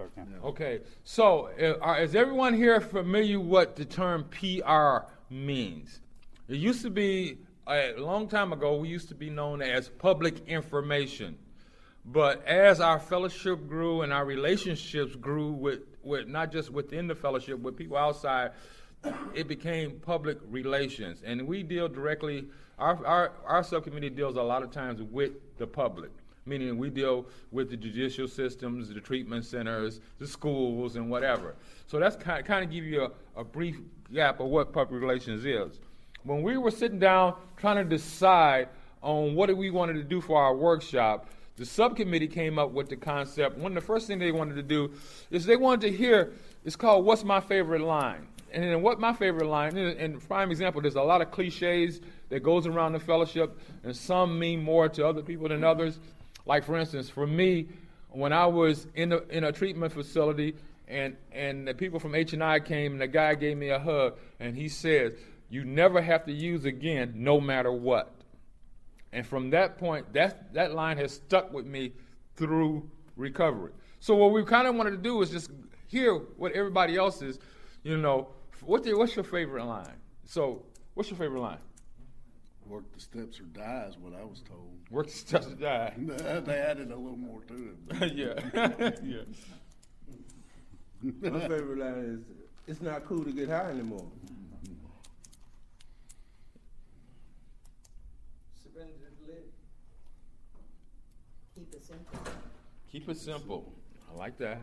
start now. Okay, so is everyone here familiar what the term PR means? It used to be, a long time ago, we used to be known as public information. But as our fellowship grew and our relationships grew with not just within the fellowship, with people outside, it became public relations. And we deal directly, our subcommittee deals a lot of times with the public, meaning we deal with the judicial systems, the treatment centers, the schools, and whatever. So that's kind of give you a brief gap of what public relations is. When we were sitting down trying to decide on what we wanted to do for our workshop, the subcommittee came up with the concept. One of the first things they wanted to do is they wanted to hear, it's called What's My Favorite Line? And then what my favorite line, and prime example, there's a lot of cliches that goes around the fellowship, and some mean more to other people than others. Like, for instance, for me, when I was in a treatment facility, and the people from H&I came, and the guy gave me a hug, and he said, "You never have to use again, no matter what." And from that point, that line has stuck with me through recovery. So what we kind of wanted to do is just hear what everybody else is, what's your favorite line? So what's your favorite line? Work the steps or die is what I was told. Work the steps or die. They added a little more to it. Yeah. Yeah. My favorite line is, "It's not cool to get high anymore." Keep it simple. Keep it simple. I like that.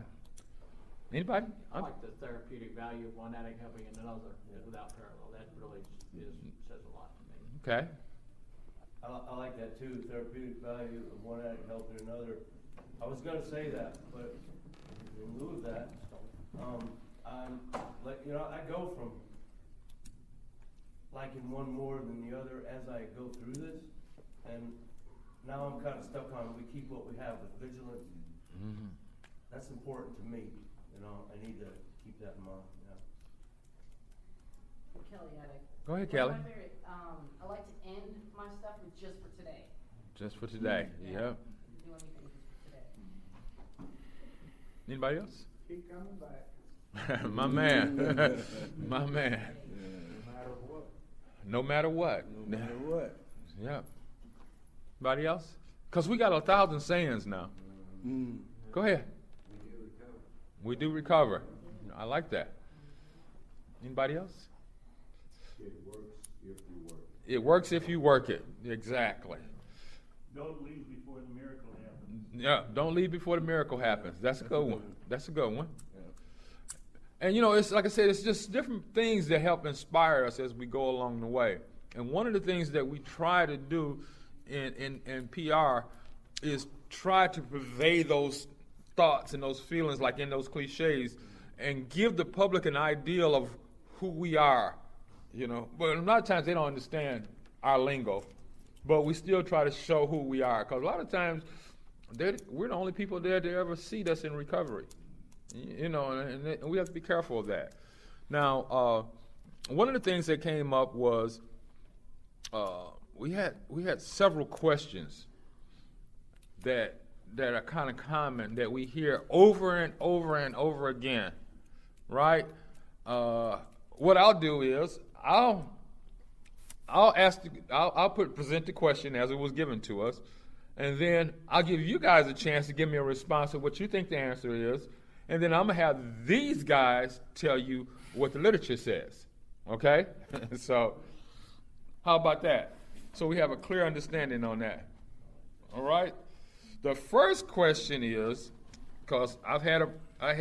Anybody? I like the therapeutic value of one addict helping another without parallel. That really says a lot to me. Okay. I like that too, therapeutic value of one addict helping another. I was gonna say that, but in lieu of that, I go from liking one more than the other as I go through this, and now I'm kind of stuck on we keep what we have with vigilance. Mm-hmm. That's important to me. I need to keep that in mind. Yeah. Kelly had it. Go ahead, One Kelly. of my favorite, I like to end my stuff with just for today. Just for today. Yeah. Yep. Do anything just for today. Anybody else? Keep coming back. My man. My man. No matter what. No matter what. No matter what. Yeah. Anybody else? Because we got 1,000 sayings now. Go ahead. We do recover. I like that. Anybody else? It works if you work. It works if you work it. Exactly. Don't leave before the miracle happens. Yeah, don't leave before the miracle happens. That's a good one. That's a good one. And it's like I said, it's just different things that help inspire us as we go along the way. And one of the things that we try to do in PR is try to convey those thoughts and those feelings, like in those cliches, and give the public an ideal of who we are, But a lot of times they don't understand our lingo, but we still try to show who we are, because a lot of times we're the only people there to ever see us in recovery, and we have to be careful of that. Now, one of the things that came up was we had several questions that are kind of common that we hear over and over and over again, right? What I'll do is I'll present the question as it was given to us, and then I'll give you guys a chance to give me a response of what you think the answer is, and then I'm gonna have these guys tell you what the literature says. Okay? So how about that? So we have a clear understanding on that. All right? The first question is, because I had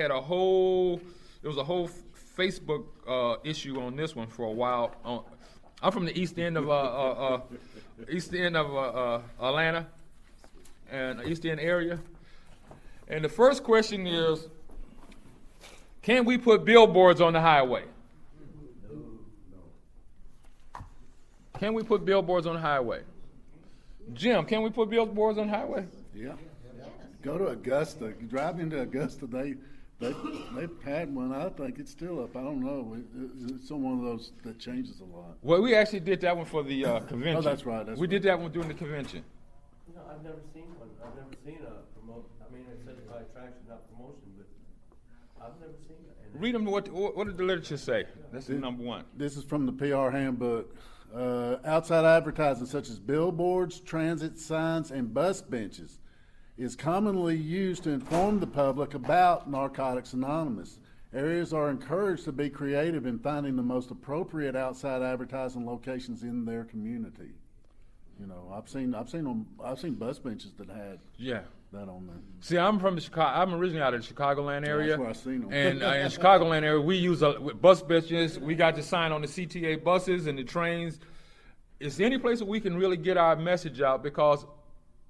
a whole Facebook issue on this one for a while. I'm from the east end of Atlanta, and east end area. And the first question is, can we put billboards on the highway? Can we put billboards on the highway? Jim, can we put billboards on the highway? Yeah. Go to Augusta. Drive into Augusta. They had one. I think it's still up. I don't know. It's on one of those that changes a lot. Well, we actually did that one for the convention. Oh, that's right. We did that one during the convention. I've never seen one. I've never seen a promote. I mean, it says by attraction, not promotion, but I've never seen it. And Read them. What did the literature say? That's the number one. This is from the PR handbook. Outside advertising such as billboards, transit signs, and bus benches is commonly used to inform the public about Narcotics Anonymous. Areas are encouraged to be creative in finding the most appropriate outside advertising locations in their community. You know, I've seen bus benches that had Yeah. that on there. See, I'm from Chicago. I'm originally out of the Chicagoland area. That's where I seen 'em. And in the Chicagoland area, we use bus benches. We got the sign on the CTA buses and the trains. Is there any place that we can really get our message out? Because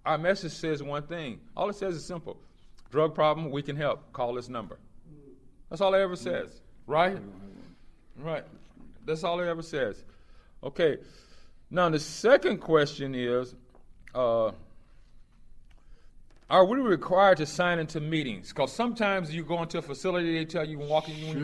our message says one thing. All it says is simple: drug problem, we can help. Call this number. That's all it ever says, right? Right. That's all it ever says. Okay. Now the second question is, are we required to sign into meetings? Because sometimes you go into a facility, they tell you when you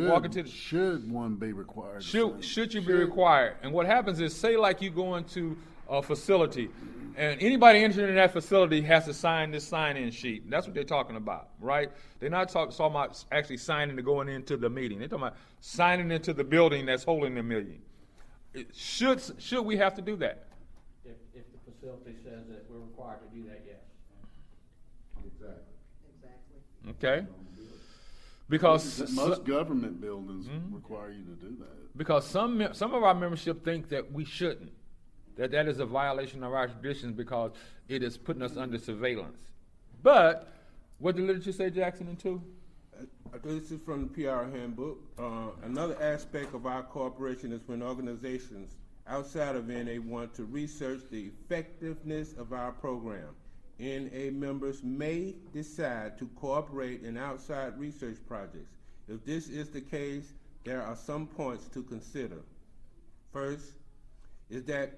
walk into the, Should one be required? to sign? should you be required? And what happens is, say like you go into a facility, and anybody entering that facility has to sign this sign-in sheet. That's what they're talking about, right? They're not talking about actually signing to going into the meeting. They're talking about signing into the building that's holding the meeting. Should we have to do that? If the facility says that we're required to do that, yes. Exactly. Exactly. Okay? Because Most government buildings require you to do that. Because some of our membership think that we shouldn't, that is a violation of our traditions because it is putting us under surveillance. But what did the literature say, Jackson, in 2? This is from the PR handbook. Another aspect of our cooperation is when organizations outside of NA want to research the effectiveness of our program. NA members may decide to cooperate in outside research projects. If this is the case, there are some points to consider. First, is that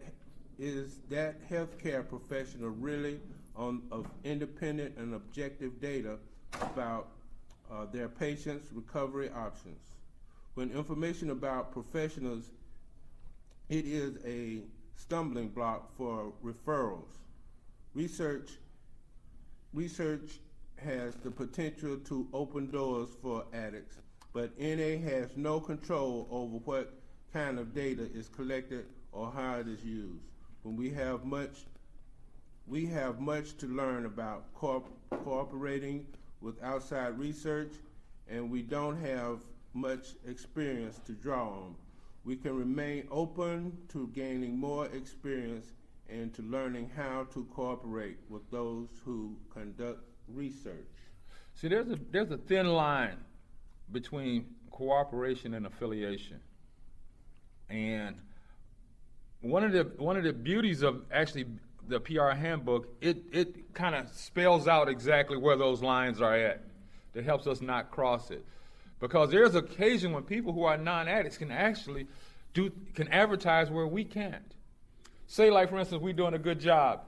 healthcare professional really of independent and objective data about their patients' recovery options? When information about professionals, it is a stumbling block for referrals. Research has the potential to open doors for addicts, but NA has no control over what kind of data is collected or how it is used. When we have much to learn about cooperating with outside research, and we don't have much experience to draw on. We can remain open to gaining more experience and to learning how to cooperate with those who conduct research. See, there's a thin line between cooperation and affiliation. And one of the beauties of actually the PR handbook, it kind of spells out exactly where those lines are at. That helps us not cross it. Because there's occasion when people who are non-addicts can actually can advertise where we can't. Say, like, for instance, we're doing a good job,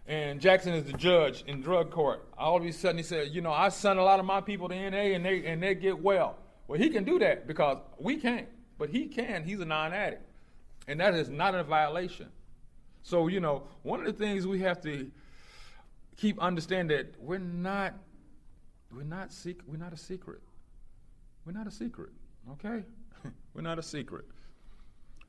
and Jackson is the judge in drug court. All of a sudden he said, I send a lot of my people to NA and they get well. Well, he can do that because we can't, but he can. He's a non-addict. And that is not a violation. So, one of the things we have to keep understanding that we're not a secret. We're not a secret, okay? We're not a secret.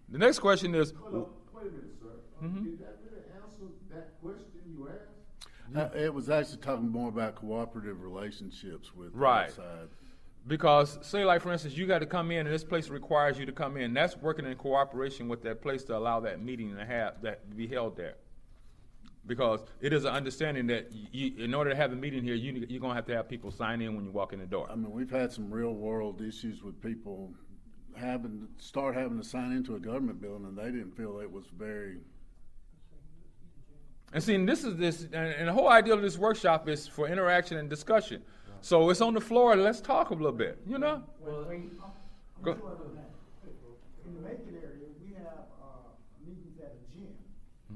The next question is... Hold on, wait a minute, sir. Did that really answer that question you asked? It was actually talking more about cooperative relationships with Right. outside. Because, say, like, for instance, you got to come in, and this place requires you to come in. That's working in cooperation with that place to allow that meeting to be held there. Because it is an understanding that in order to have a meeting here, you're going to have people sign in when you walk in the door. I mean, we've had some real world issues with people having to sign into a government building, and they didn't feel it was very. And see, and the whole idea of this workshop is for interaction and discussion. So it's on the floor, let's talk a little bit, Go. In the Macon area, we have meetings at a gym.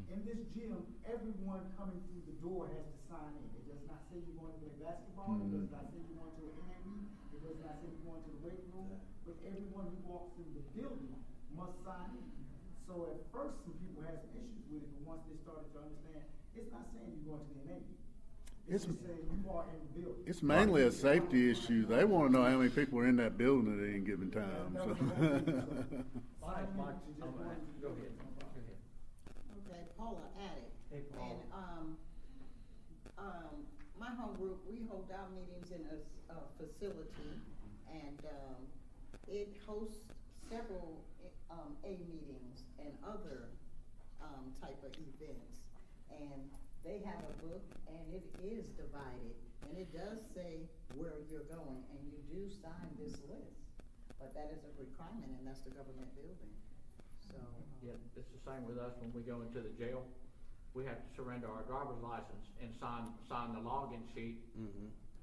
In this gym, everyone coming through the door has to sign in. It does not say you want to play basketball. It does not say you want to an NA. It does not say you want to the weight room. But everyone who walks in the building must sign in. So at first, some people had some issues with it, but once they started to understand, it's not saying you're going to the NA. It's- just saying you are in the building. It's mainly a safety issue. They wanna know how many people are in that building at any given time, so. Mike, go ahead. Go ahead. Okay, Paula, Addict. Hey, Paula. And, my home group, we hold our meetings in a facility, and, it hosts several, A meetings and other, type of events. And they have a book, and it is divided, and it does say where you're going, and you do sign this list. But that is a requirement, and that's the government building, so. Yeah, it's the same with us when we go into the jail. We have to surrender our driver's license and sign the login sheet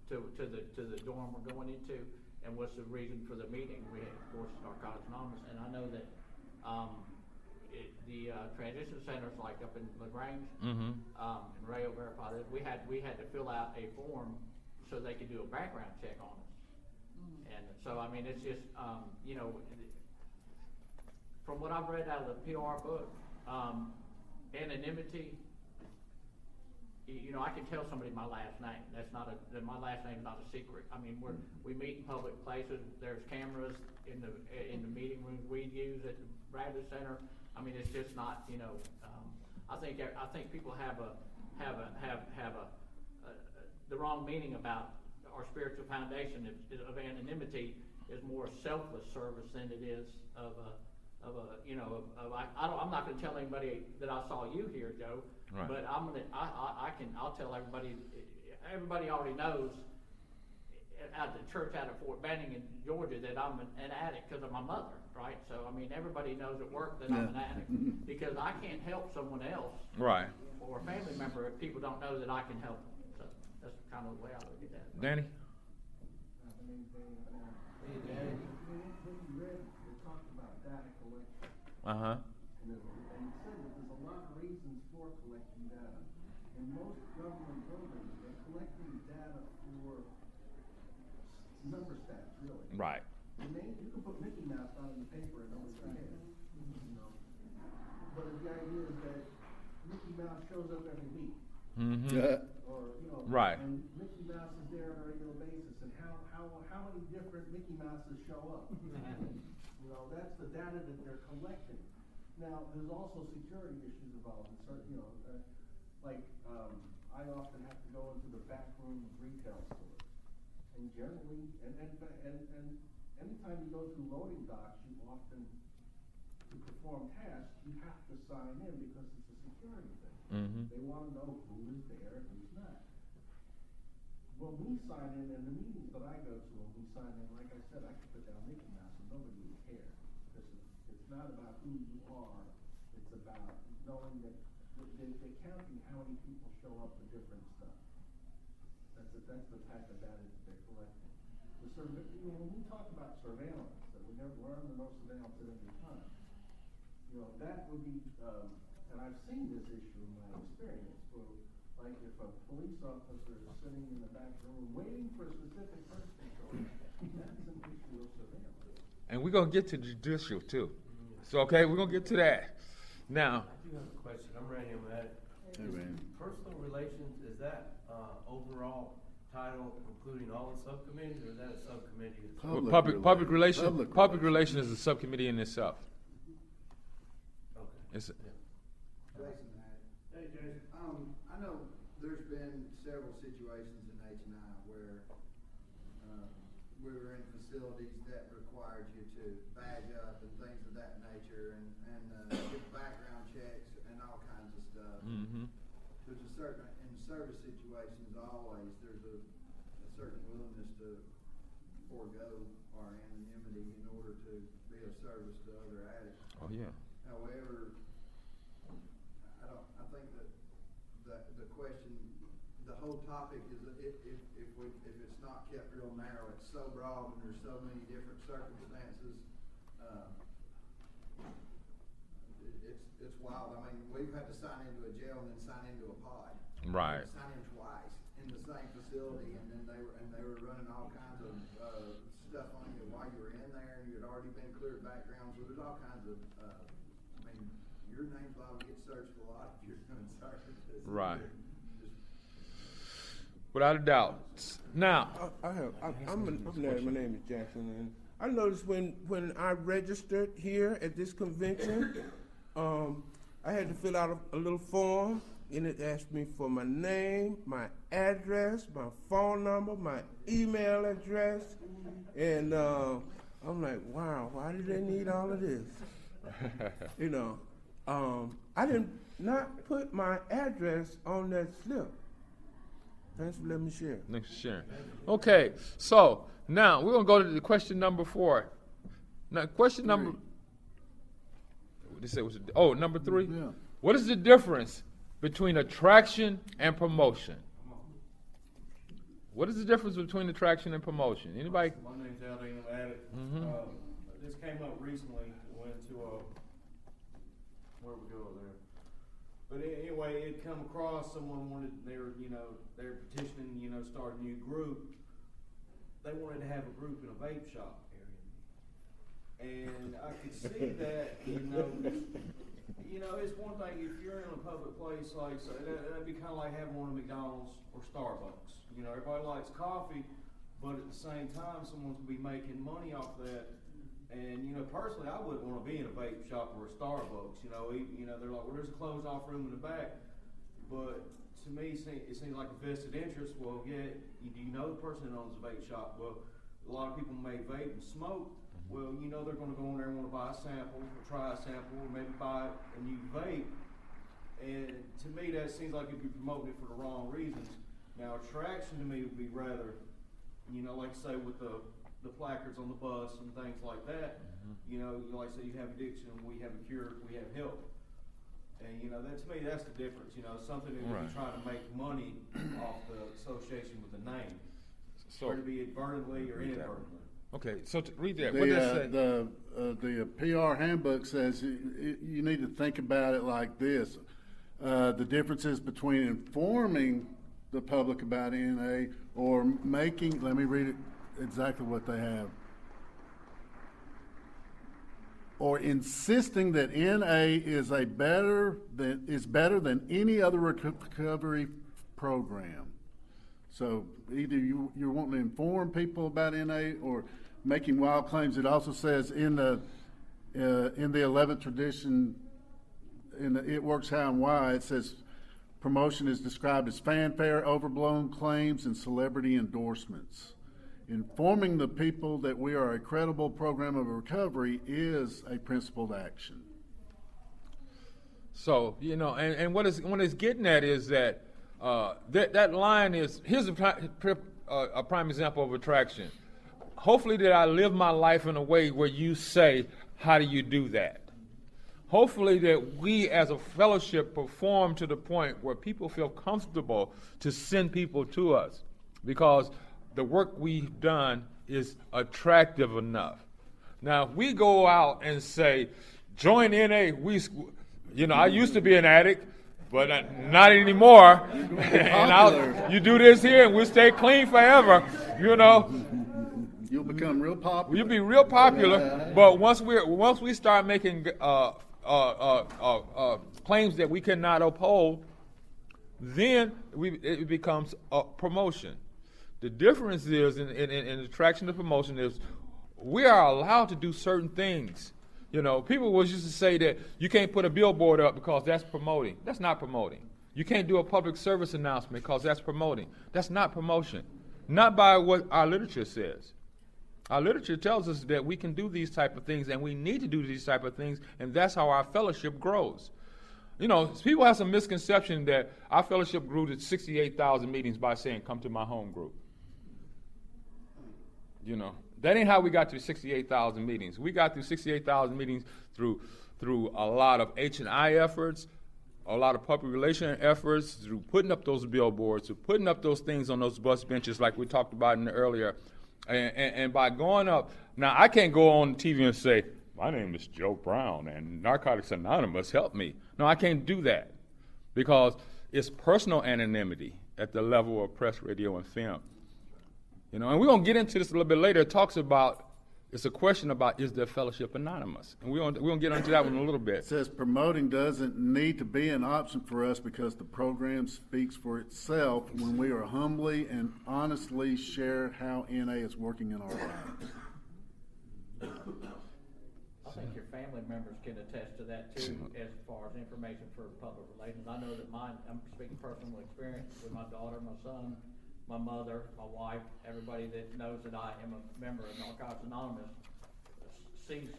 to the dorm we're going into. And what's the reason for the meeting? We had, of course, Narcotics Anonymous, and I know that, the transition centers like up in LaGrange, and Rayo verified it, we had to fill out a form so they could do a background check on us. And so, I mean, it's just, you know, from what I've read out of the PR book, anonymity, you know, I can tell somebody my last name. That's not my last name's not a secret. I mean, we meet in public places. There's cameras in the meeting rooms we use at the Bradley Center. I mean, it's just not, you know, I think people have the wrong meaning about our spiritual foundation of anonymity is more selfless service than it is I'm not going to tell anybody that I saw you here, Joe. Right. But I'll tell everybody. Everybody already knows at the church out of Fort Benning in Georgia that I'm an addict because of my mother, right? So I mean, everybody knows at work that I'm an addict because I can't help someone else, right, or a family member if people don't know that I can help them. So that's kind of the way I look at that. Danny? Hey, Danny. When you read, we talked about data collection. Uh-huh. And it said that there's a lot of reasons for collecting data. In most government buildings, they're collecting data for number stats, really. Right. You can put Mickey Mouse out in the paper and nobody cares. You know. But the idea is that Mickey Mouse shows up every week. Or, you know, right. And Mickey Mouse is there on a regular basis, and how many different Mickey Mouses show up? You know, that's the data that they're collecting. Now, there's also security issues involved. In certain, you know, I often have to go into the back room of retail stores, and generally, and anytime you go through loading docks, you often, to perform tasks, you have to sign in because it's a security thing. They want to know who is there and who's not. When we sign in the meetings that I go to, when we sign in, like I said, I can put down Mickey Mouse and nobody would care. It's not about who you are, it's about knowing that they're counting how many people show up for different stuff. That's the type of data that they're collecting. When we talk about surveillance, that we're under no surveillance at any time, you know, that would be, and I've seen this issue in my experience, where, like, if a police officer is sitting in the back room waiting for a specific person to show up, that's an issue of surveillance. And we're going to get to judicial, too. So, okay, we're going to get to that. Now. I do have a question. I'm Randy Ahmed. Hey, Randy. Personal relations, is that overall title including all the subcommittees, or is that a subcommittee? Public relations is a subcommittee in itself. Okay. It's, Jason, hey Jason. I know there's been several situations in H&I where we were in facilities that required you to badge up and things of that nature, and get background checks and all kinds of stuff. There's a certain, in service situations, always there's a certain willingness to forego our anonymity in order to be of service to other addicts. oh, yeah. However, I think that the question, the whole topic is that if it's not kept real narrow, it's so broad and there's so many different circumstances. It's wild. I mean, we've had to sign into a jail and then sign into a pod. Right. Sign in twice in the same facility, and then they were running all kinds of stuff on you while you were in there, and you had already been cleared backgrounds. So there's all kinds of. I mean, your name's liable to get searched a lot if you're doing services. Right. without a doubt. Now, I'm married. My name is Jackson, and I noticed when I registered here at this convention, I had to fill out a little form, and it asked me for my name, my address, my phone number, my email address, and I'm like, wow, why do they need all of this? You know, I did not put my address on that slip. Thanks for letting me share. Thanks for sharing. Okay, so now we're going to go to the question number 4. Now, question number... What did they say was number 3? Yeah. What is the difference between attraction and promotion? What is the difference between attraction and promotion? Anybody? My name's Addicts. This came up recently. Went to where we go there. But anyway, it come across someone wanted they're petitioning, start a new group. They wanted to have a group in a vape shop area, and I could see that. It's one thing if you're in a public place like so that'd be kind of like having one of McDonald's or Starbucks. Everybody likes coffee, but at the same time, someone's gonna be making money off that. And personally, I wouldn't want to be in a vape shop or a Starbucks. They're like, well, there's a closed-off room in the back. But to me, it seems like a vested interest. Well, yeah, do you know the person that owns the vape shop? Well, a lot of people may vape and smoke. Well, they're going to go in there and want to buy a sample, or try a sample, or maybe buy a new vape. And to me, that seems like it'd be promoting it for the wrong reasons. Now, attraction to me would be rather, like say with the placards on the bus and things like that. Like say you have addiction, we have a cure, we have help. And that to me, that's the difference. Something that we're trying to make money off the association with the name, whether it be inadvertently or inadvertently. Okay, so read that. What does it say? The PR handbook says you need to think about it like this. The differences between informing the public about NA or making, let me read it exactly what they have. Or insisting that NA is better than any other recovery program. So either you're wanting to inform people about NA or making wild claims. It also says in the 11th tradition, It Works How and Why, it says promotion is described as fanfare, overblown claims, and celebrity endorsements. Informing the people that we are a credible program of recovery is a principled action. So, and what it's getting at is that that line is, here's a prime example of attraction. Hopefully that I live my life in a way where you say, how do you do that? Hopefully that we as a fellowship perform to the point where people feel comfortable to send people to us because the work we've done is attractive enough. Now, if we go out and say, join NA, I used to be an addict, but not anymore. And you do this here and we'll stay clean forever, You'll become real popular. You'll be real popular, but once we start making claims that we cannot uphold, then it becomes a promotion. The difference is in attraction to promotion is we are allowed to do certain things. People was used to say that you can't put a billboard up because that's promoting. That's not promoting. You can't do a public service announcement because that's promoting. That's not promotion. Not by what our literature says. Our literature tells us that we can do these type of things and we need to do these type of things, and that's how our fellowship grows. People have some misconception that our fellowship grew to 68,000 meetings by saying, come to my home group. That ain't how we got to 68,000 meetings. We got through 68,000 meetings through a lot of H&I efforts, a lot of public relation efforts, through putting up those billboards, through putting up those things on those bus benches like we talked about in the earlier. And by going up, now I can't go on TV and say, my name is Joe Brown and Narcotics Anonymous, help me. No, I can't do that because it's personal anonymity at the level of press, radio, and film. And we're going to get into this a little bit later. It talks about It's a question about, is their fellowship anonymous? And we're gonna get into that one in a little It bit. says promoting doesn't need to be an option for us because the program speaks for itself when we are humbly and honestly share how NA is working in our lives. I think your family members can attest to that too, as far as information for public relations. I know that I'm speaking personal experience with my daughter, my son, my mother, my wife, everybody that knows that I am a member of Narcotics Anonymous sees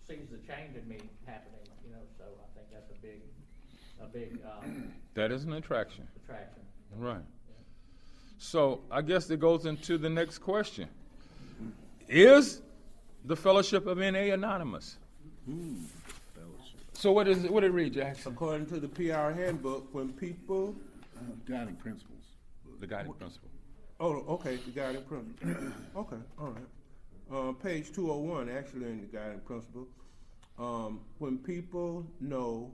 the change in me happening, so I think that's a big That is an attraction. attraction. Right. So I guess it goes into the next question. Is the Fellowship of NA anonymous? So what did it read, Jackson? According to the PR handbook, when people, Guiding principles. The guiding principle. oh, okay, the guiding principle. Okay, all right. Page 201, actually in the guiding principle. When people know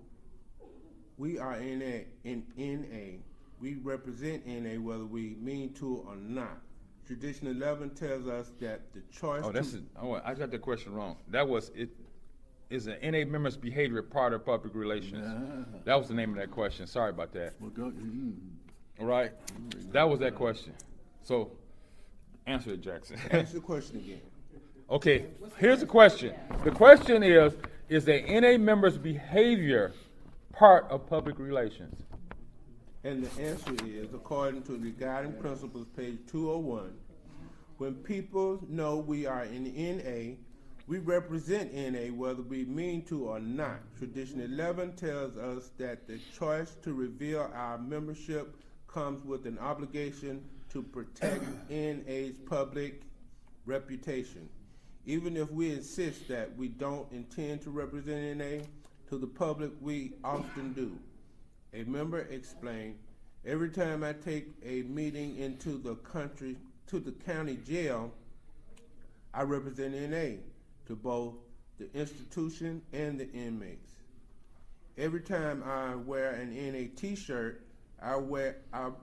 we are in NA, we represent NA whether we mean to or not. Tradition 11 tells us that the choice I got the question wrong. That was it. Is an NA member's behavior part of public relations? Yeah. That was the name of that question. Sorry about that. Well, go, All right, that was that question. So, answer it, Jackson. Ask the question again. Okay, here's the question. The question is the NA member's behavior part of public relations? And the answer is, according to the guiding principles, page 201, when people know we are in NA, we represent NA whether we mean to or not. Tradition 11 tells us that the choice to reveal our membership comes with an obligation to protect NA's public reputation. Even if we insist that we don't intend to represent NA, to the public we often do. A member explained, every time I take a meeting into the county jail, I represent NA to both the institution and the inmates. Every time I wear an NA t-shirt, I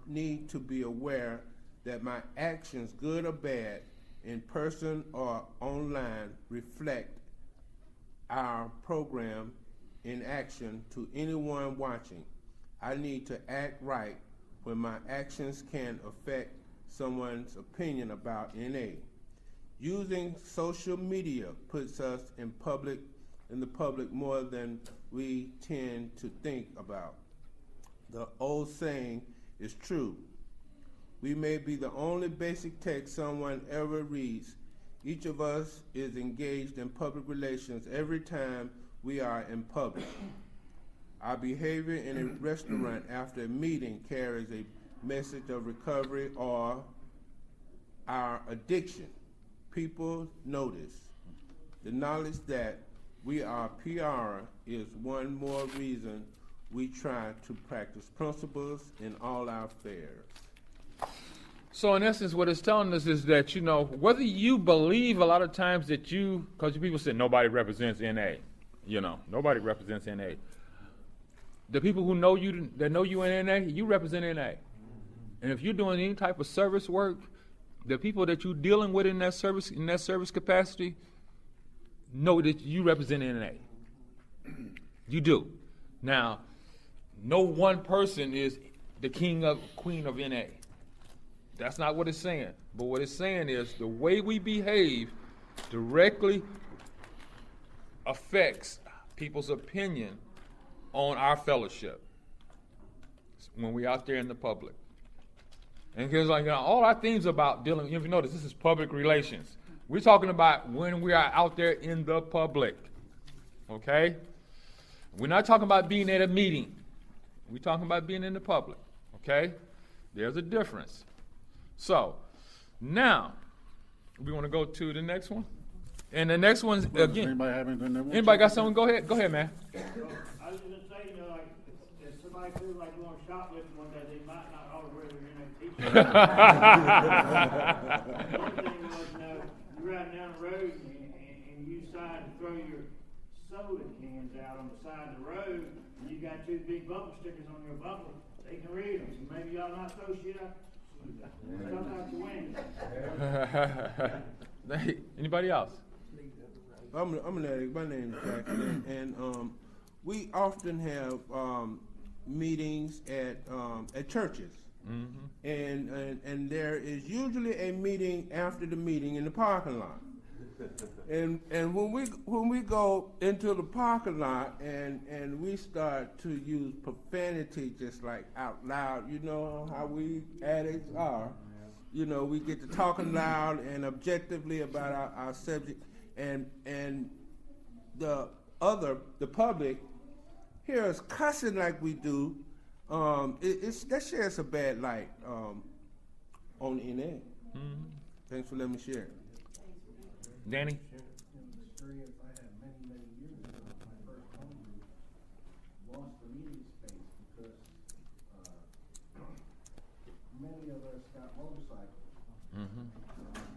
need to be aware that my actions, good or bad, in person or online, reflect our program in action to anyone watching. I need to act right when my actions can affect someone's opinion about NA. Using social media puts us in the public more than we tend to think about. The old saying is true. We may be the only basic text someone ever reads. Each of us is engaged in public relations every time we are in public. Our behavior in a restaurant after a meeting carries a message of recovery or our addiction. People notice. The knowledge that we are PR is one more reason we try to practice principles in all our affairs. So in essence, what it's telling us is that, whether you believe a lot of times that because people say nobody represents NA, nobody represents NA. The people who know you, that know you in NA, you represent NA. And if you're doing any type of service work, the people that you're dealing with in that service capacity know that you represent NA. You do. Now, no one person is the queen of NA. That's not what it's saying. But what it's saying is the way we behave directly affects people's opinion on our fellowship when we're out there in the public. And because all our themes about dealing, if you notice, this is public relations. We're talking about when we are out there in the public. Okay? We're not talking about being at a meeting. We're talking about being in the public. Okay? There's a difference. So, now, we want to go to the next one. And the next one's, again, Anybody have anything they want? anybody got something? Go ahead, man. I was gonna say, like, if somebody feels like going shoplifting one day, they might not all wear their t-shirt. One thing was, you're riding down the road and you decide to throw your soda cans out on the side of the road, and you got two big bumper stickers on your bumper, they can read them. So maybe y'all not throw shit out. Stuff out the window. Anybody else? I'm an addict. My name is Jackson, and we often have meetings at churches, and there is usually a meeting after the meeting in the parking lot. And when we go into the parking lot and we start to use profanity just like out loud, you know how we addicts are. You know, we get to talking loud and objectively about our subject, and the public hear us cussing like we do. That sheds a bad light on NA. Thanks for letting me share. Danny? Experience I had many years ago, my first home group lost the meeting space because many of us got motorcycles.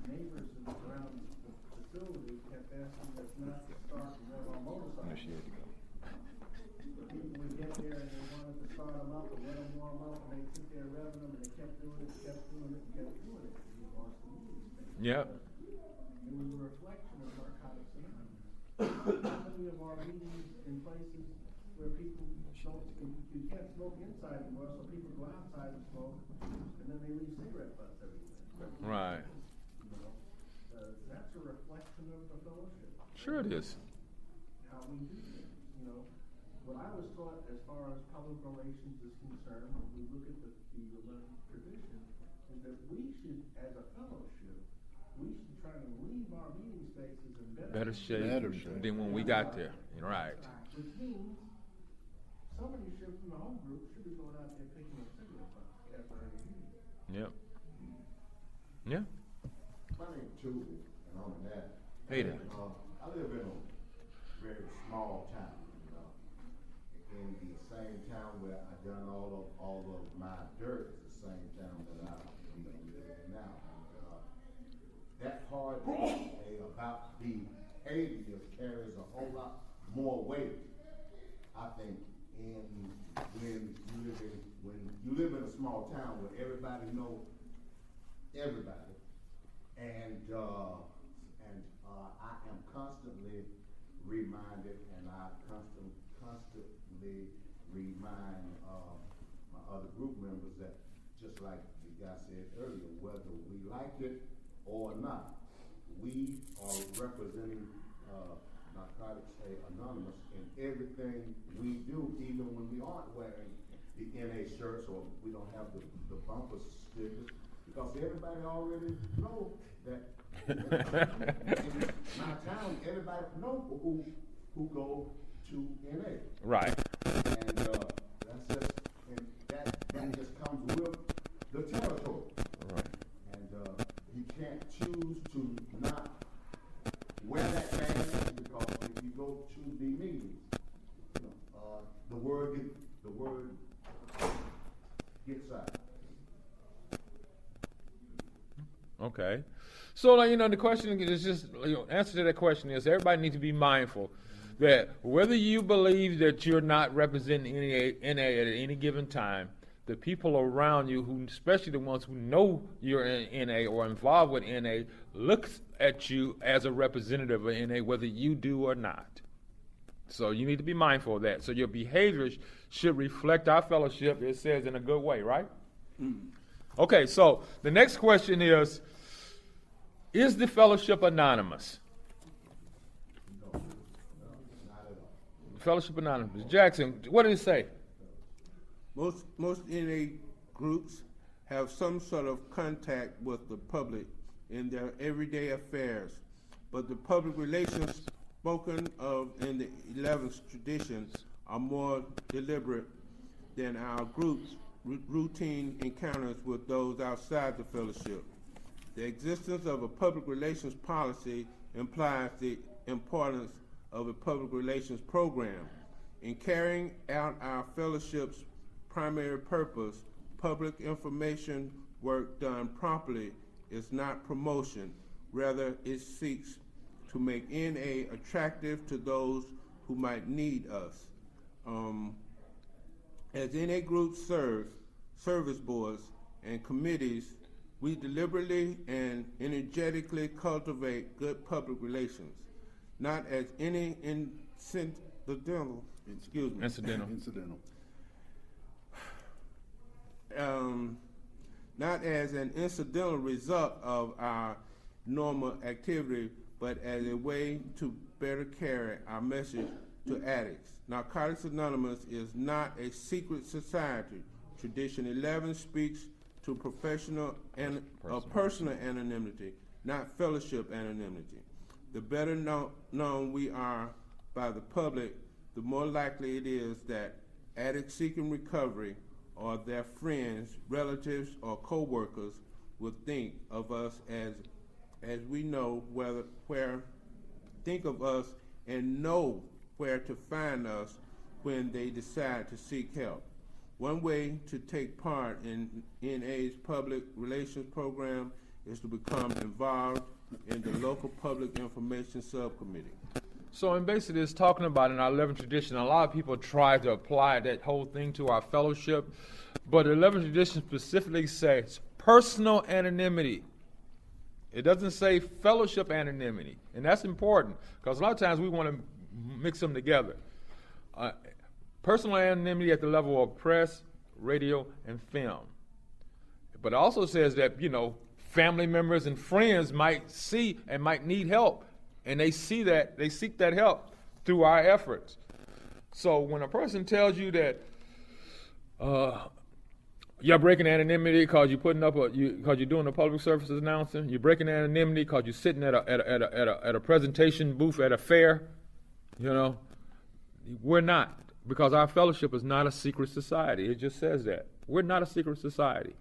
Neighbors around the facility kept asking us not to start and run our motorcycles. The people would get there and they wanted to start them up and let them warm up, and they sit there revving them, and they kept doing it. We lost the meeting space. Yep. It was a reflection of Narcotics Anonymous. How many of our meetings in places where people you can't smoke inside anymore, so people go outside and smoke, and then they leave cigarette butts everywhere. Right. You know, that's a reflection of the fellowship. Sure it is. How we do things, you know. What I was taught as far as public relations is concerned, when we look at the tradition, is that we should, as a fellowship, we should try to leave our meeting spaces in better shape than when we got there. Right. Which means somebody should, from the home group, should be going out there picking up cigarette butts after every meeting. Yep. Yeah. My name's Tootie, and I'm an addict. Hey there. I live in a very small town, you know. In the same town where I done all of my dirt is the same town that I live in now. That hard about behavior carries a whole lot more weight, I think, when you live in a small town where everybody knows everybody, and I am constantly reminded, and I constantly remind my other group members that, just like the guy said earlier, whether we like it or not, we are representing Narcotics Anonymous in everything we do, even when we aren't wearing the NA shirts or we don't have the bumper stickers, because everybody already knows that in my town, everybody knows who go to NA. Right. And that's just, and that just comes with the territory. Right. And you can't choose to not wear that badge, because if you go to the meetings, you know, the word gets out. Okay. So, the question is just, answer to that question is, everybody needs to be mindful that whether you believe that you're not representing NA at any given time, the people around you, who, especially the ones who know you're in NA or involved with NA, looks at you as a representative of NA, whether you do or not. So you need to be mindful of that. So your behaviors should reflect our fellowship, it says, in a good way, right? Okay, so the next question is the fellowship anonymous? No, not at all. Fellowship anonymous. Jackson, what did it say? Most NA groups have some sort of contact with the public in their everyday affairs, but the public relations spoken of in the 11th traditions are more deliberate than our group's routine encounters with those outside the fellowship. The existence of a public relations policy implies the importance of a public relations program. In carrying out our fellowship's primary purpose, public information work done properly is not promotion. Rather, it seeks to make NA attractive to those who might need us. As NA groups serve, service boards and committees We deliberately and energetically cultivate good public relations, not as any incidental, not as an incidental result of our normal activity, but as a way to better carry our message to addicts. Narcotics Anonymous is not a secret society. Tradition 11 speaks to professional and personal anonymity, not fellowship anonymity. The better known we are by the public, the more likely it is that addicts seeking recovery or their friends, relatives, or co-workers will think of us as we know think of us and know where to find us when they decide to seek help. One way to take part in NA's public relations program is to become involved in the local public information subcommittee. So in basically it's talking about in our 11th tradition, a lot of people try to apply that whole thing to our fellowship, but the 11th tradition specifically says personal anonymity. It doesn't say fellowship anonymity, and that's important because a lot of times we want to mix them together. Personal anonymity at the level of press, radio, and film. But it also says that, family members and friends might see and might need help, and they seek that help through our efforts. So when a person tells you that you're breaking anonymity because you're putting up because you're doing a public services announcement, you're breaking anonymity because you're sitting at a presentation booth at a fair, we're not. Because our fellowship is not a secret society. It just says that. We're not a secret society.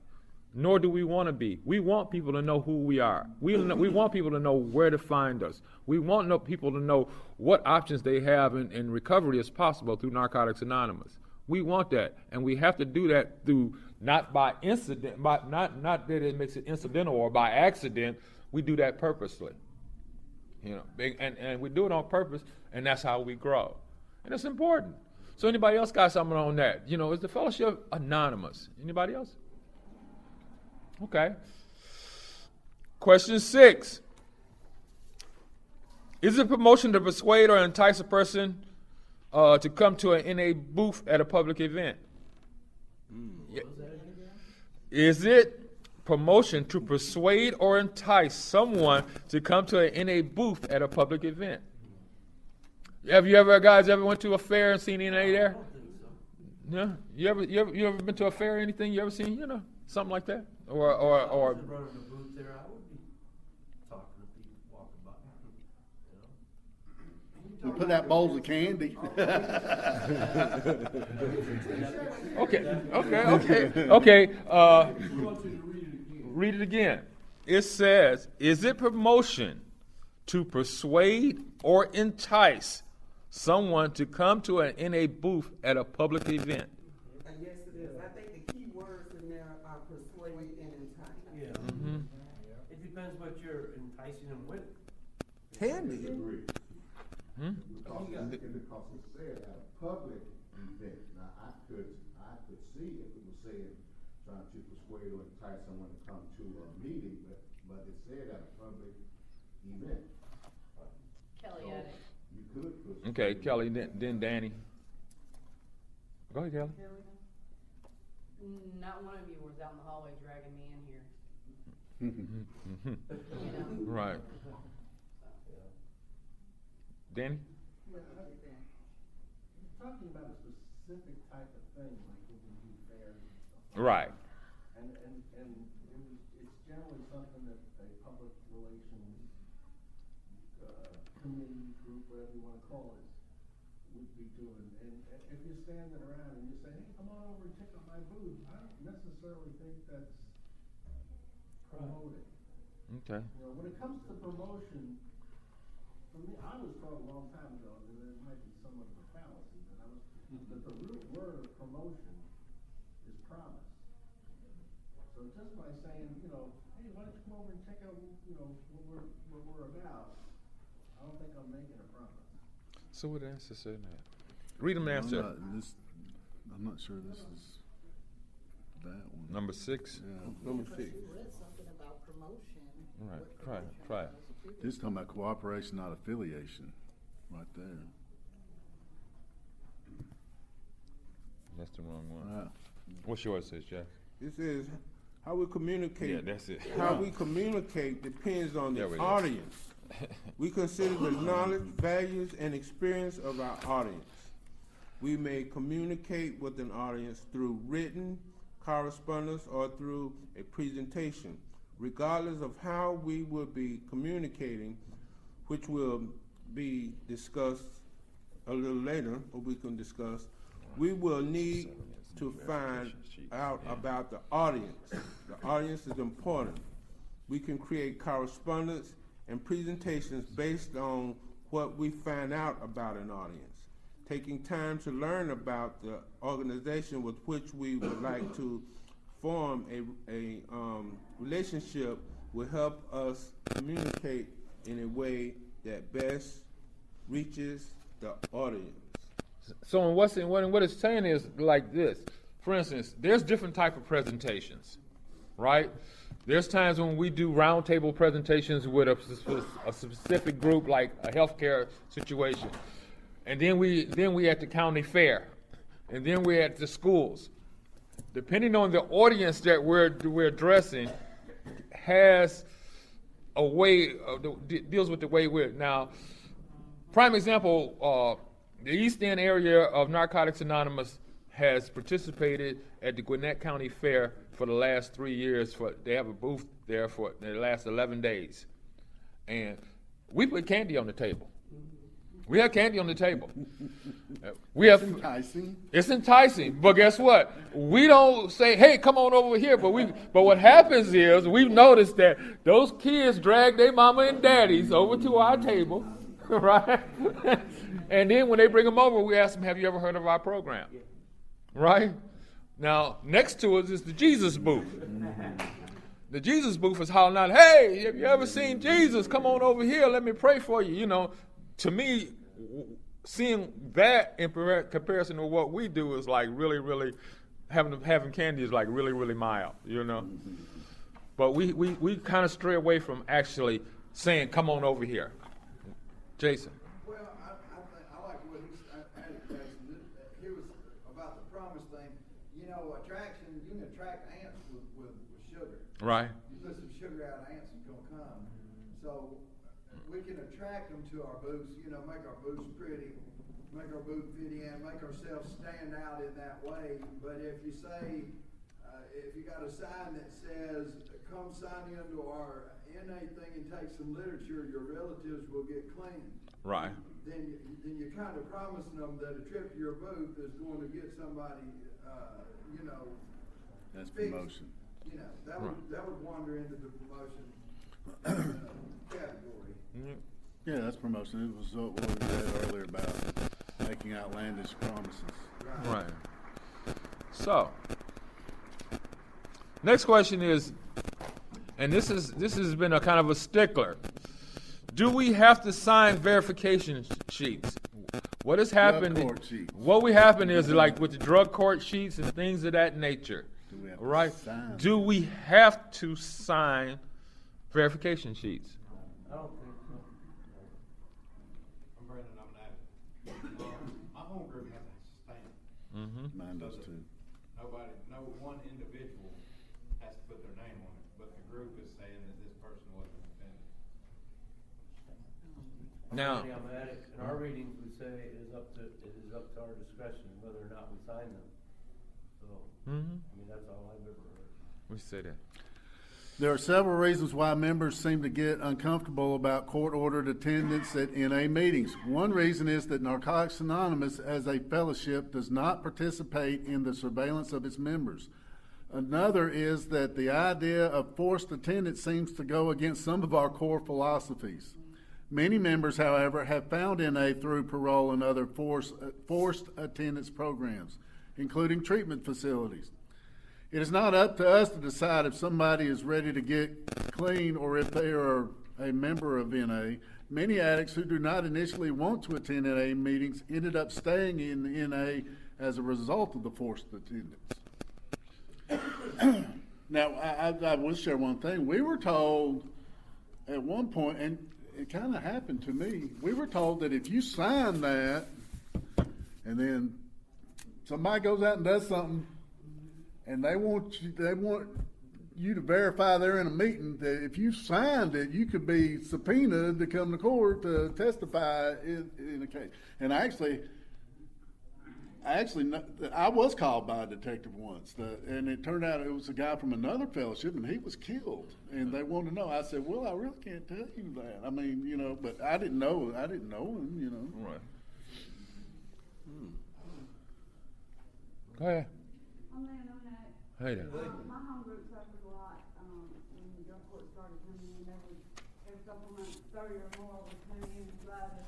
Nor do we want to be. We want people to know who we are. We want people to know where to find us. We want people to know what options they have in recovery as possible through Narcotics Anonymous. We want that. And we have to do that through not by incident, not that it makes it incidental or by accident. We do that purposely. And we do it on purpose, and that's how we grow. And it's important. So anybody else got something on that? Is the fellowship anonymous? Anybody else? Okay. Question 6. Is it promotion to persuade or entice a person to come to an NA booth at a public event? Is it promotion to persuade or entice someone to come to an NA booth at a public event? Have you ever went to a fair and seen NA there? Yeah. You ever been to a fair or anything? You ever seen, something like that? Or If I running a booth there, I would be talking to people walking by. You put out bowls of candy. Okay. Read it again. It says, is it promotion to persuade or entice someone to come to an NA booth at a public event? Yes, it is. I think the key words in there are persuade and entice. Yeah. Mm-hmm. It depends what you're enticing them with. Candy. Because it said at a public event. Now I could see if it was saying trying to persuade or entice someone to come to a meeting, but it said at a public event. Kelly So Addicts. you could persuade. Okay, Kelly, then Danny. Go ahead, Kelly. Not one of you was out in the hallway dragging me in here. Right. Danny? Talking about a specific type of thing, like when we do fairs and stuff. Right. And it's generally something that a public relations committee, group, whatever you want to call it, would be doing. And if you're standing around and you say, hey, come on over and check out my booth, I don't necessarily think that's promoting. Okay. When it comes to promotion, for me, I was taught a long time ago, and there might be somewhat of a fallacy, that the root word of promotion is promise. So just by saying, hey, why don't you come over and check out, what we're about, I don't think I'm making a promise. So what the answer say that? Read them the answer. I'm not sure this is that one. Number 6. Yeah. Number 6. You read something promotion. Right, what try it, promotion try it. was to do. This is talking about cooperation, not affiliation, right there. That's the wrong one. Right. What's yours, says Jack? This is how we communicate. Yeah, that's it. How we communicate depends on There the we go. audience. We consider the knowledge, values, and experience of our audience. We may communicate with an audience through written correspondence or through a presentation. Regardless of how we will be communicating, which will be discussed a little later, or we can discuss, we will need to find out about the audience. The audience is important. We can create correspondence and presentations based on what we find out about an audience. Taking time to learn about the organization with which we would like to form a relationship will help us communicate in a way that best reaches the audience. So what it's saying is like this. For instance, there's different type of presentations, right? There's times when we do roundtable presentations with a specific group, like a healthcare situation, and then we at the county fair, and then we're at the schools. Depending on the audience that we're addressing, has a way deals with the way we're now. Prime example, the East End area of Narcotics Anonymous has participated at the Gwinnett County Fair for the last 3 years. They have a booth there for the last 11 days. And we put candy on the table. We have candy on the table. It's enticing. It's enticing, but guess what? We don't say, "Hey, come on over here." But what happens is we've noticed that those kids drag their mama and daddies over to our table, right? And then when they bring them over, we ask them, "Have you ever heard of our program?" Right? Now, next to us is the Jesus booth. The Jesus booth is hollering out, "Hey, have you ever seen Jesus? Come on over here. Let me pray for you." You know, to me, seeing that in comparison to what we do is like really, really, having candy is like really, really mild, you know. But we kind of stray away from actually saying, "Come on over here." Jason. Well, I like what he added, Jason. He was about the promise thing. You know, attraction, you can attract ants with sugar. Right. You put some sugar out, ants are going to come. So we can attract them to our booths, you know, make our booths pretty, make our booth fit in, make ourselves stand out in that way. But if you say, if you got a sign that says, "Come sign into our NA thing and take some literature, your relatives will get clean." Right. Then you're kind of promising them that a trip to your booth is going to get somebody, you know, That's fixed. promotion. You know, that would wander into the promotion category. Yeah, that's promotion. It was what we read earlier about making outlandish promises. Right. So, next question is, and this has been a kind of a stickler. Do we have to sign verification sheets? What has happened? Drug court sheets. What we happen is like with the drug court sheets and things of that nature. Do we have to Right? sign Do we have to sign verification sheets? I don't think so. I'm Brandon, I'm an addict. My home group has a stamp. Mm-hmm. Mine does too. No one individual has to put their name on it, but the group is saying that this person wasn't offended. Now, I'm an addict. In our readings, we say it is up to our discretion whether or not we sign them. So, I mean, that's all I've ever heard. we say that. There are several reasons why members seem to get uncomfortable about court-ordered attendance at NA meetings. One reason is that Narcotics Anonymous, as a fellowship, does not participate in the surveillance of its members. Another is that the idea of forced attendance seems to go against some of our core philosophies. Many members, however, have found NA through parole and other forced attendance programs, including treatment facilities. It is not up to us to decide if somebody is ready to get clean or if they are a member of NA. Many addicts who do not initially want to attend NA meetings ended up staying in NA as a result of the forced attendance. Now, I will share one thing. We were told at one point, and it kind of happened to me, we were told that if you sign that, and then somebody goes out and does something, and they want you to verify they're in a meeting, that if you signed it, you could be subpoenaed to come to court to testify in a case. And I was called by a detective once, and it turned out it was a guy from another fellowship, and he was killed. And they wanted to know. I said, "Well, I really can't tell you that. I mean, you know, but I didn't know him, you know." Right. Go ahead. I'm laying on that. Hey there. My home group suffered a lot, when the drug court started coming in. There was, every couple of months, 30 or more would come in and flood us,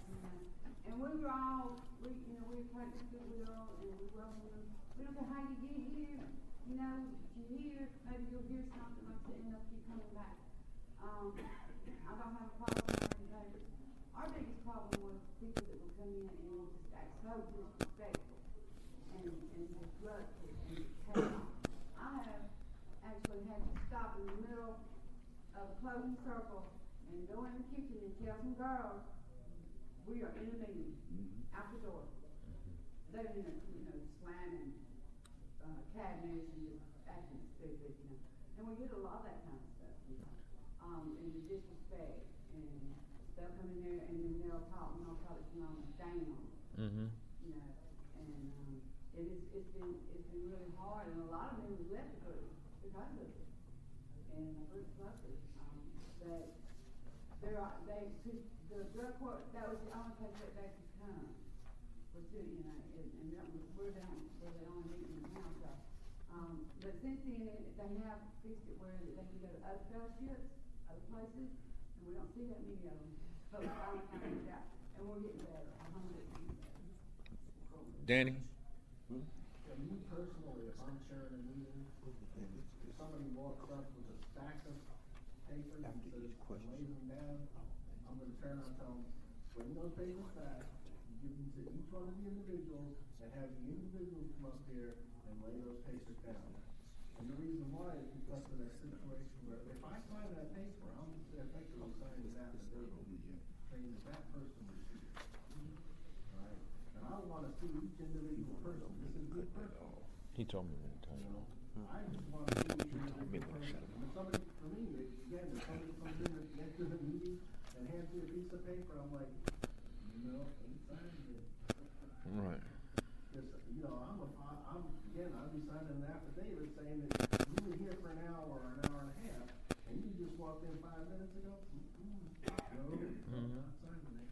and we were all, we practiced goodwill, and we welcomed them. We don't care how you get here, you know, if you're here, maybe you'll hear something, like I said, and they'll keep coming back. I don't have a problem with papers. Our biggest problem was people that would come in and just act so disrespectful, and just blood and chaos. I have actually had to stop in the middle of a closing circle and go in the kitchen and tell some girls, we are in a meeting, out the door. They're in there, you know, slamming cabinets and just acting stupid, you know. And we get a lot of that kind of stuff, you know. And the disrespect, and they'll come in there and then they'll talk Narcotics Anonymous down, you know. And it's been really hard, and a lot of them left the group because of it. And the group suffered. But the drug court, that was the only place that they could come. Was to, you know, and that was, we're the only meeting in the house. So, but since then, they have fixed it where they can go to other fellowships, other places, and we don't see that many of them. So it's finally kind of worked out, and we're getting better. Danny? For me personally, if I'm sharing a meeting, if somebody walks up with a stack of papers and says, lays them down, I'm gonna turn around and tell them, bring those papers back, give them to each one of the individuals, and have the individuals come up here and lay those papers down. And the reason why is because of that situation where if I sign that paper, I'm effectively signing that affidavit, saying that that person was here. Right? And I wanna see each individual person, this is good person. He told me one time. I just want to see each individual person. And somebody, for me, again, if somebody comes in at the end of the meeting and hands me a piece of paper, I'm like, no, ain't signing it. Right. Because, you know, I'll be signing an affidavit saying that you were here for an hour or an hour and a half, and you just walked in 5 minutes ago. No, I'm not signing it.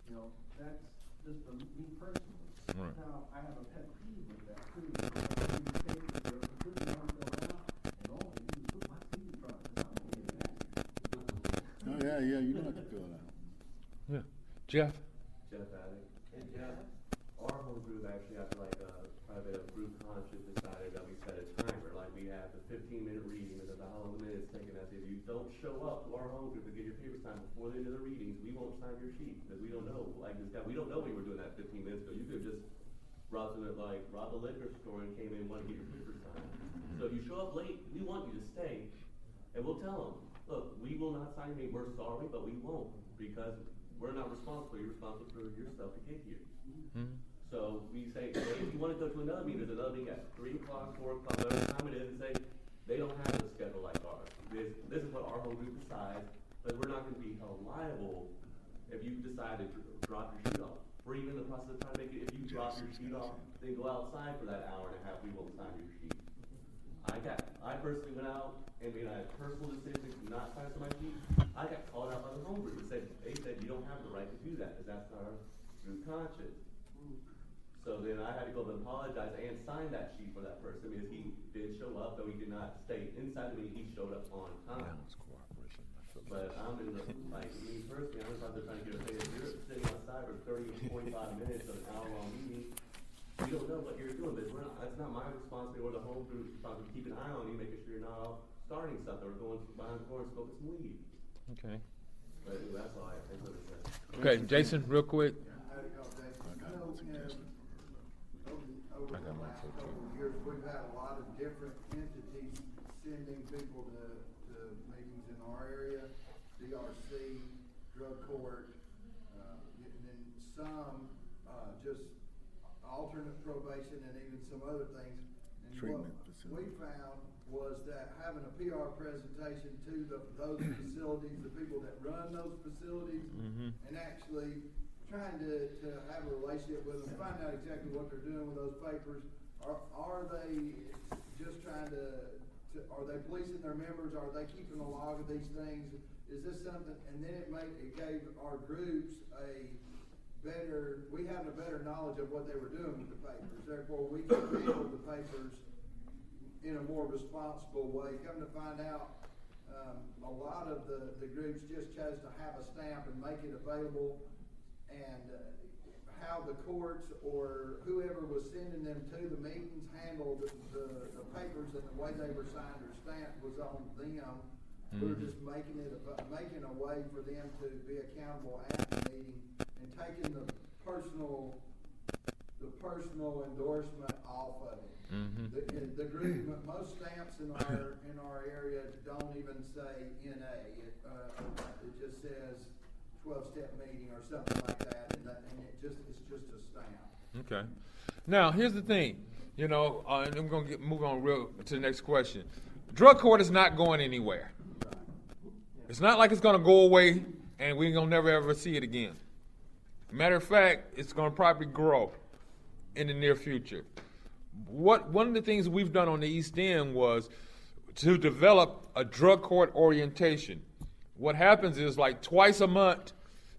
You know, that's just me personally. Right. Now, I have a pet peeve with that too. I read the paper, the person don't fill it out, and all I do is put my signature on it, 'cause I'm gonna get it. Oh, yeah, you don't have to fill it out. Yeah. Jeff? Jeff Addicts. And Jeff, our whole group actually, after like a group conscious decided that we set a timer, like we have the 15-minute reading, and the how long the minute's taken. That if you don't show up to our home group and get your paper signed before the end of the readings, we won't sign your sheet, because we don't know, like this guy, we don't know we were doing that 15 minutes ago. You could have just robbed a liquor store and came in and wanted to get your paper signed. So if you show up late, we want you to stay, and we'll tell them, look, we will not sign your name, we're sorry, but we won't, because we're not responsible, you're responsible for yourself to get here. So we say, hey, if you want to go to another meeting, there's another meeting at 3 o'clock, 4 o'clock, whatever time it is, and say, they don't have a schedule like ours. This is what our whole group decides, but we're not going to be held liable if you decide to drop your sheet off. Or even in the process of trying to make it, if you drop your sheet off, then go outside for that hour and a half, we won't sign your sheet. I personally went out and made a personal decision to not sign my sheet. I got called out by the home group and they said you don't have the right to do that, because that's our group conscience. So then I had to go and apologize and sign that sheet for that person, because he did show up, though he did not stay inside the meeting, he showed up on time. But I'm in the, like, me personally, I'm just out there trying to get a pay. If you're sitting outside for 30 or 45 minutes of an hour-long meeting, you don't know what you're doing, but that's not my responsibility or the home group's responsibility to keep an eye on you, making sure you're not out starting something or going behind the door and smoking some weed. Okay. But anyway, that's all I think what it says. Okay, Jason, real quick. Over the last couple of years, we've had a lot of different entities sending court, and then some, just alternate probation and even some other things. And Treatment what facility. we found was that having a PR presentation to those facilities, the people that run those facilities, and actually trying to have a relationship with them, find out exactly what they're doing with those papers. Are they just trying are they policing their members? Are they keeping a log of these things? Is this something? And then it gave our groups we had a better knowledge of what they were doing with the papers. Therefore, we could handle the papers in a more responsible way. Come to find out, a lot of the groups just chose to have a stamp and make it available, and how the courts or whoever was sending them to the meetings handled the papers and the way they were signed or stamped was on them. We were just making a way for them to be accountable at the meeting and taking the personal endorsement off of it. The group, most stamps in our area don't even say NA. It just says 12-step meeting or something like that, and it's just a stamp. Okay. Now here's the thing, and I'm gonna move on to the next question. Drug court is not going anywhere. It's not like it's gonna go away and we're gonna never ever see it again. Matter of fact, it's gonna probably grow in the near future. One of the things we've done on the East End was to develop a drug court orientation. What happens is, like, twice a month,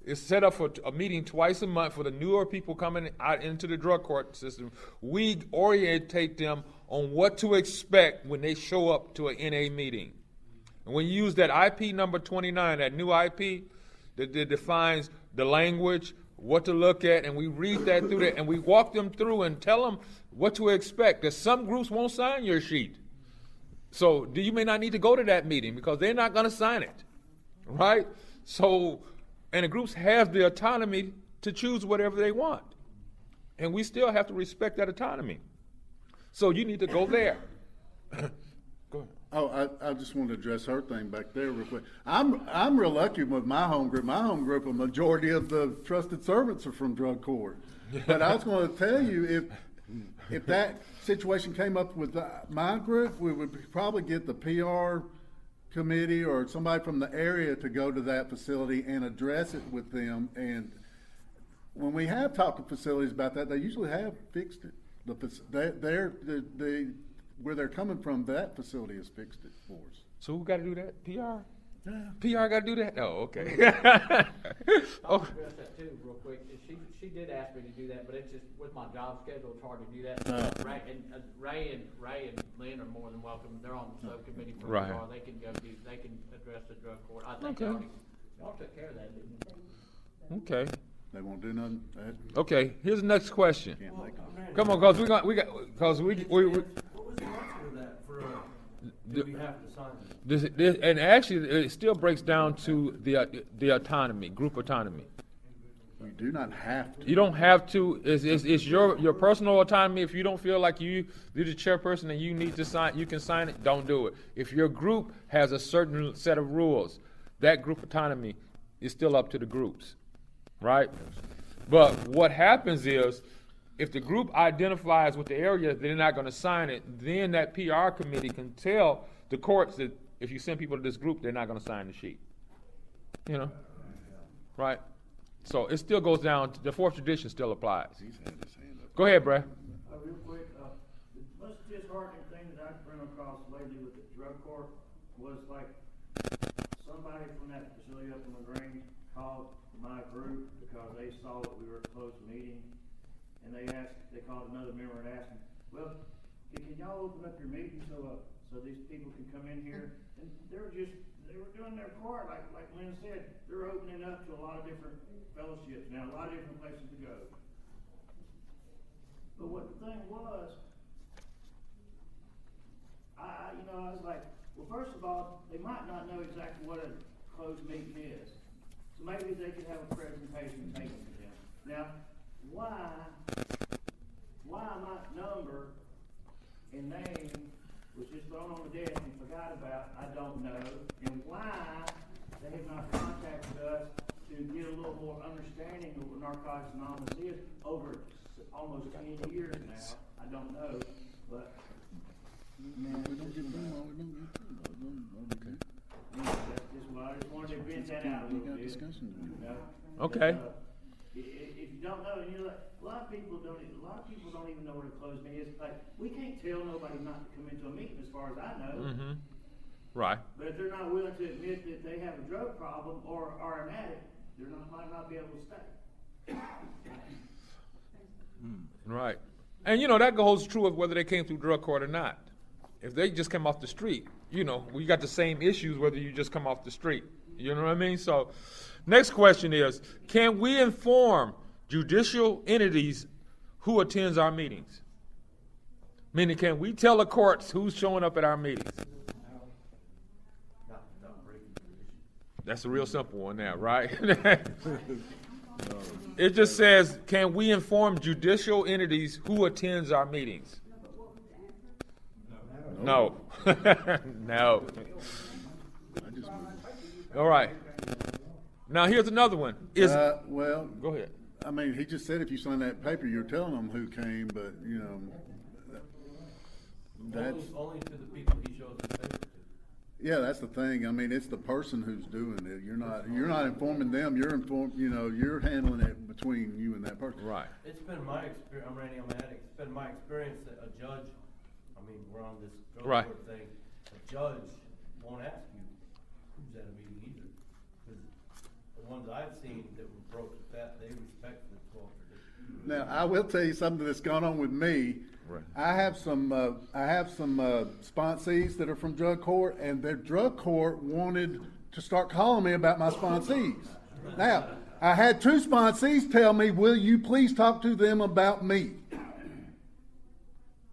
it's set up for a meeting twice a month for the newer people coming out into the drug court system. We orientate them on what to expect when they show up to an NA meeting. And when you use that IP number 29, that new IP that defines the language, what to look at, and we read that through that, and we walk them through and tell them what to expect. Because some groups won't sign your sheet. So you may not need to go to that meeting because they're not going to sign it. Right? So, and the groups have the autonomy to choose whatever they want. And we still have to respect that autonomy. So you need to go there. Go ahead. Oh, I just want to address her thing back there real quick. I'm real lucky with my home group. My home group, a majority of the trusted servants are from drug court. But I was going to tell you, if that situation came up with my group, we would probably get the PR committee or somebody from the area to go to that facility and address it with them. And when we have talked to facilities about that, they usually have fixed it. Where they're coming from, that facility has fixed it for us. So who got to do that? PR? Yeah. PR got to do that? Oh, okay. I'll address that too, real quick. She did ask me to do that, but it's just with my job schedule, it's hard to do that. Ray and Lynn are more than welcome. They're on the subcommittee for Right. PR. They can address the drug court. I think y'all took care of that, didn't you? Okay. They won't do nothing. Okay. Here's the next question. Come on, cause we What was the answer to that for, do we have to sign it? and actually, it still breaks down to the autonomy, group autonomy. You do not have to. You don't have to. It's your personal autonomy. If you don't feel like you're the chairperson and you need to sign, you can sign it. Don't do it. If your group has a certain set of rules, that group autonomy is still up to the groups, right? But what happens is, if the group identifies with the area, they're not going to sign it. Then that PR committee can tell the courts that if you send people to this group, they're not going to sign the sheet. Right? So it still goes down. The fourth tradition still applies. Go ahead, Brad. Real quick, the most disheartening thing that I've run across lately with the drug court was like somebody from that facility up in LaGrange called my group because they saw that we were at a closed meeting, and they called another member and asked them, well, can y'all open up your meeting so these people can come in here? And they were doing their part, like Lynn said, they're opening up to a lot of different fellowships now, a lot of different places to go. But what the thing was, I was like, well, first of all, they might not know exactly what a closed meeting is. So maybe they could have a presentation taken to them. Now, why my number and name was just thrown on the desk and forgot about, I don't know. And why they have not contacted us to to get a little more understanding of what Narcotics Anonymous is over almost 10 years now. I don't know, but man, We don't get them all, we don't get them all, okay. that's just why I just wanted to vent that out a You little got bit. discussions with you know? Okay. But, if you don't know, you know, like, a lot of people don't even know what a closed meeting is. Like, we can't tell nobody not to come into a meeting, as far as I know. Mm-hmm. Right. But if they're not willing to admit that they have a drug problem or are an addict, might not be able to stay. Right. And you know, that holds true of whether they came through drug court or not. If they just came off the street, you know, we got the same issues whether you just come off the street. You know what I mean? So, next question is, can we inform judicial entities who attends our meetings? Meaning, can we tell the courts who's showing up at our meetings? That's a real simple one now, right? It just says, can we inform judicial entities who attends our meetings? No. No. All right. Now here's another one. Well, go ahead. I mean, he just said if you sign that paper, you're telling them who came, but you know, that's only to the people he shows the paper to. Yeah, that's the thing. I mean, it's the person who's doing it. You're not informing them. You're you're handling it between you and that person. Right. It's been my experience. I'm Randy. I'm an addict. It's been my experience that a judge. I mean, we're on this drug Right. court thing. A judge won't ask you who's at a meeting either, because the ones I've seen that were broke with that, they respect the 12 tradition. Now, I will tell you something that's gone on with me. Right. I have some sponsees that are from drug court, and their drug court wanted to start calling me about my sponsees. Now, I had 2 sponsees tell me, "Will you please talk to them about me?"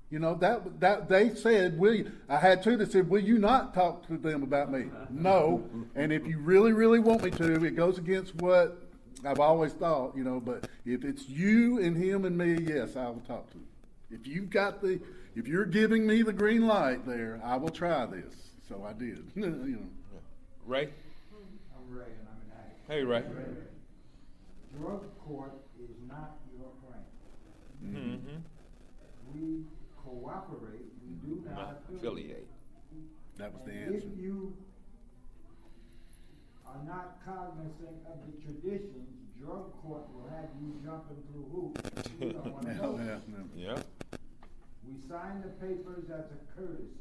You know, that they said, "Will you?" I had 2 that said, "Will you not talk to them about me?" No. And if you really, really want me to, it goes against what I've always thought, you know, but if it's you and him and me, yes, I will talk to him. If you're giving me the green light there, I will try this. So I did. You know. Ray? I'm Ray and I'm an addict. Hey, Ray. Drug court is not your friend. Mm-hmm. We cooperate. We do not affiliate. That was the And answer. if you are not cognizant of the traditions, drug court will have you jumping through hoops. You don't want to go. Yeah. We sign the papers as a courtesy,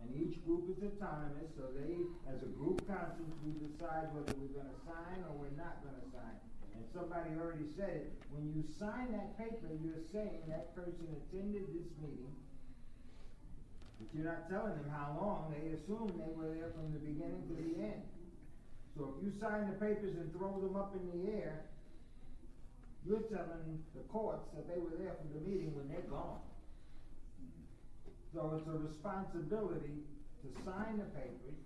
and each group is autonomous, so they, as a group conscience, we decide whether we're going to sign or we're not going to sign. And somebody already said it, when you sign that paper, you're saying that person attended this meeting, but you're not telling them how long. They assume they were there from the beginning to the end. So if you sign the papers and throw them up in the air, you're telling the courts that they were there from the meeting when they're gone. So it's a responsibility to sign the papers.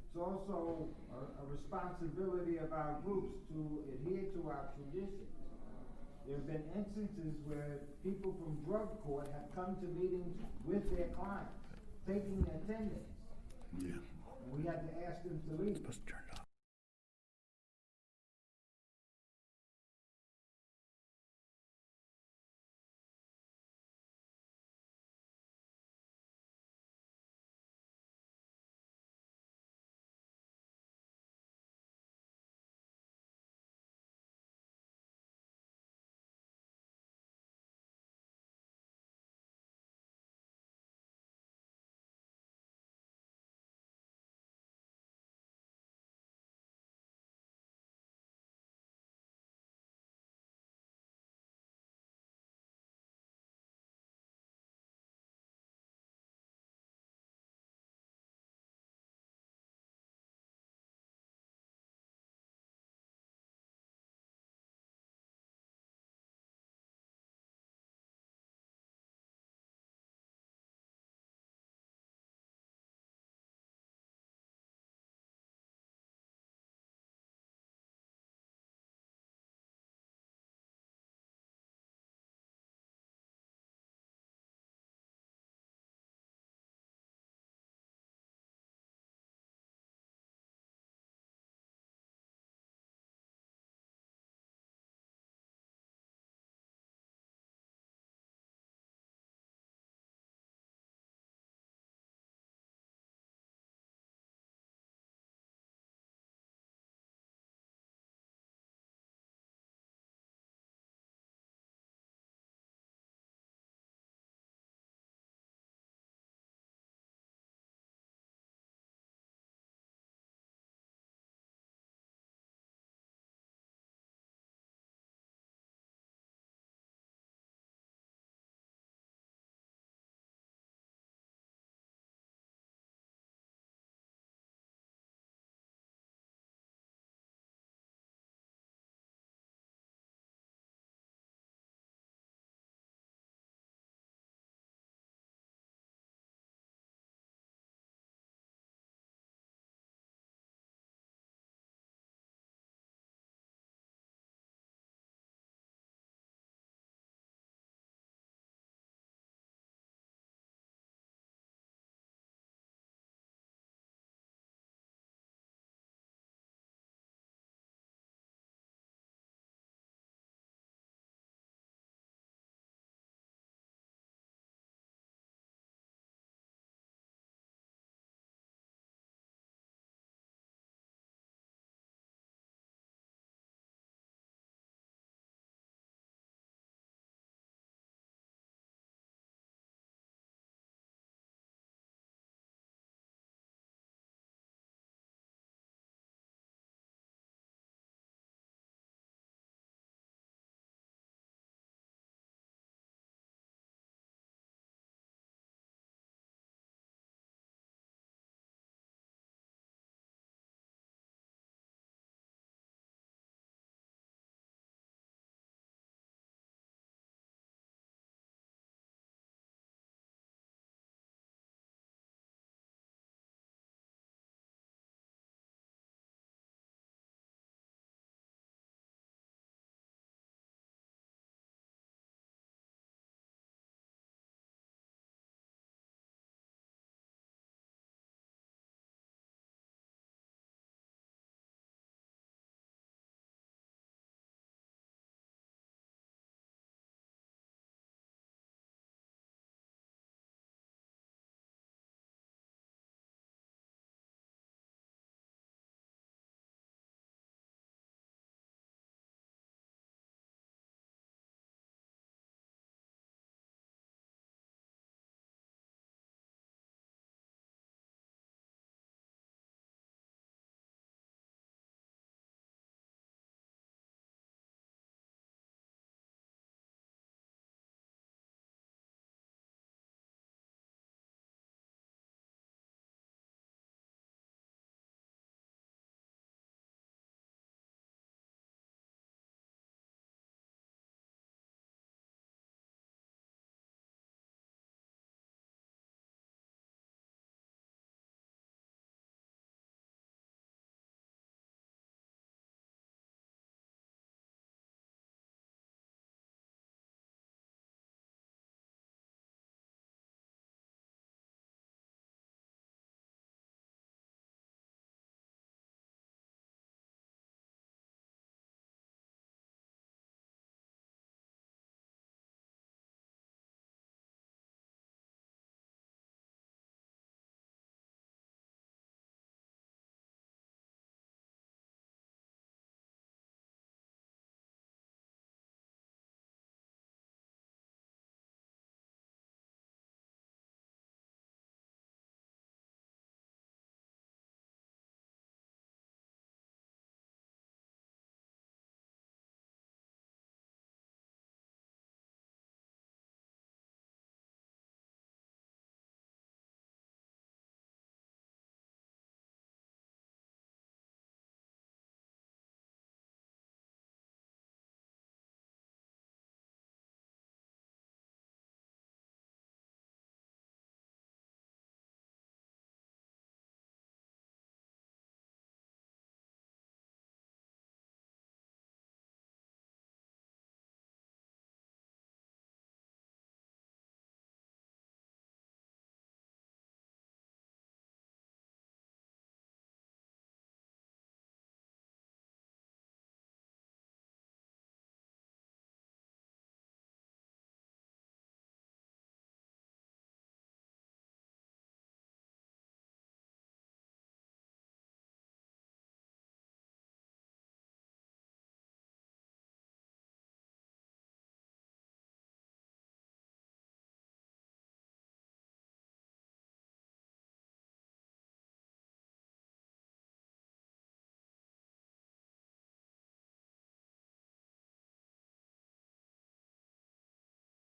It's also a responsibility of our groups to adhere to our traditions. There have been instances where people from drug court have come to meetings with their clients, taking attendance. Yeah. And we had to ask them to leave. Supposed to turn